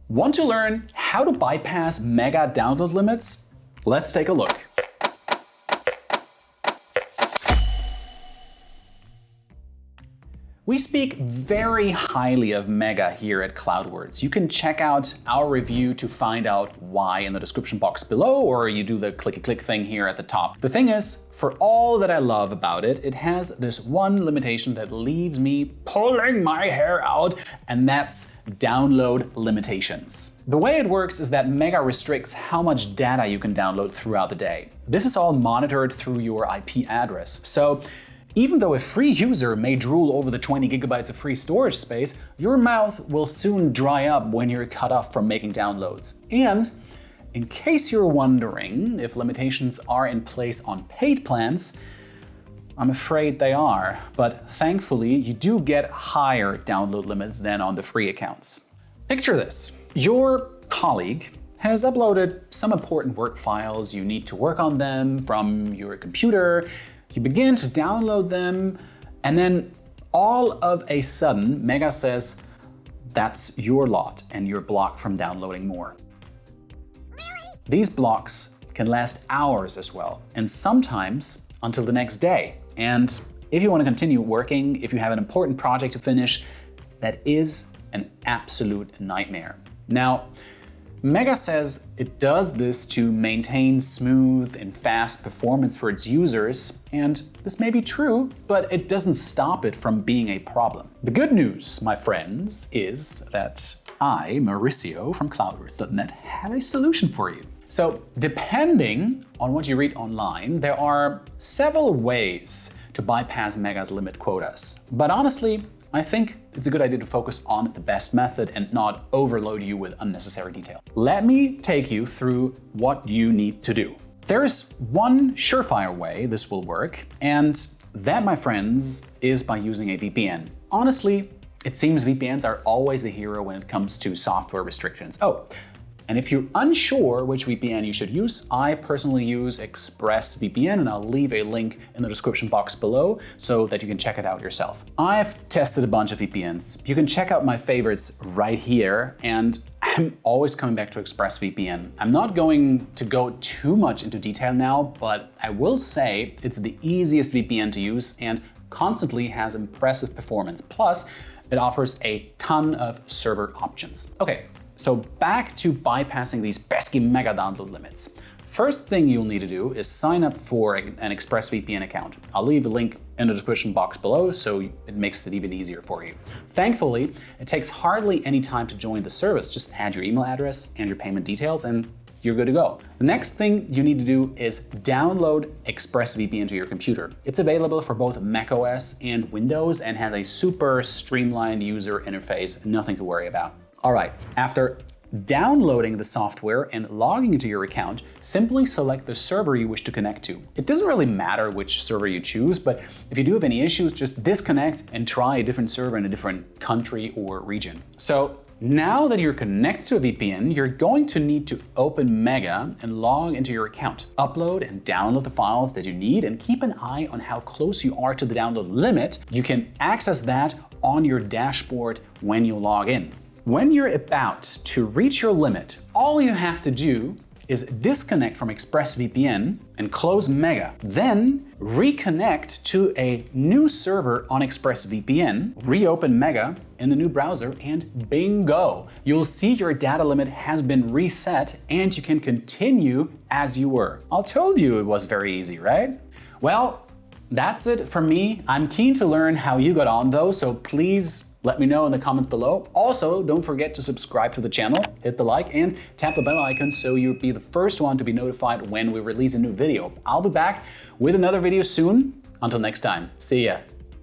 Want to learn how to bypass mega download limits? Let's take a look. We speak very highly of Mega here at CloudWords. You can check out our review to find out why in the description box below, or you do the clicky-click thing here at the top. The thing is, for all that I love about it, it has this one limitation that leaves me pulling my hair out, and that's download limitations. The way it works is that Mega restricts how much data you can download throughout the day. This is all monitored through your IP address. So even though a free user may drool over the 20 gigabytes of free storage space, your mouth will soon dry up when you're cut off from making downloads. And in case you're wondering if limitations are in place on paid plans, I'm afraid they are, but thankfully you do get higher download limits than on the free accounts. Picture this: your colleague has uploaded some important work files, you need to work on them from your computer. You begin to download them, and then all of a sudden, Mega says, that's your lot, and you're blocked from downloading more. Really? These blocks can last hours as well, and sometimes until the next day. And if you want to continue working, if you have an important project to finish, that is an absolute nightmare. Now, Mega says it does this to maintain smooth and fast performance for its users, and this may be true, but it doesn't stop it from being a problem. The good news, my friends, is that I, Mauricio from CloudWords.net, have a solution for you. So, depending on what you read online, there are several ways to bypass Mega's limit quotas. But honestly, I think it's a good idea to focus on the best method and not overload you with unnecessary detail. Let me take you through what you need to do. There's one surefire way this will work, and that, my friends, is by using a VPN. Honestly, it seems VPNs are always the hero when it comes to software restrictions. Oh, and if you're unsure which VPN you should use, I personally use ExpressVPN, and I'll leave a link in the description box below so that you can check it out yourself. I've tested a bunch of VPNs. You can check out my favorites right here, and I'm always coming back to ExpressVPN. I'm not going to go too much into detail now, but I will say it's the easiest VPN to use and constantly has impressive performance. Plus, it offers a ton of server options. Okay. So back to bypassing these pesky mega download limits. First thing you'll need to do is sign up for an ExpressVPN account. I'll leave a link in the description box below so it makes it even easier for you. Thankfully, it takes hardly any time to join the service. Just add your email address and your payment details and you're good to go. The next thing you need to do is download ExpressVPN to your computer. It's available for both macOS and Windows and has a super streamlined user interface, nothing to worry about. All right, after downloading the software and logging into your account, simply select the server you wish to connect to. It doesn't really matter which server you choose, but if you do have any issues, just disconnect and try a different server in a different country or region. So now that you're connected to a VPN, you're going to need to open Mega and log into your account. Upload and download the files that you need and keep an eye on how close you are to the download limit. You can access that on your dashboard when you log in. When you're about to reach your limit, all you have to do is disconnect from ExpressVPN and close Mega. Then reconnect to a new server on ExpressVPN, reopen Mega in the new browser, and bingo! You'll see your data limit has been reset and you can continue as you were. I told you it was very easy, right? Well, that's it from me. I'm keen to learn how you got on though, so please let me know in the comments below. Also, don't forget to subscribe to the channel, hit the like, and tap the bell icon so you'll be the first one to be notified when we release a new video. I'll be back with another video soon. Until next time, see ya.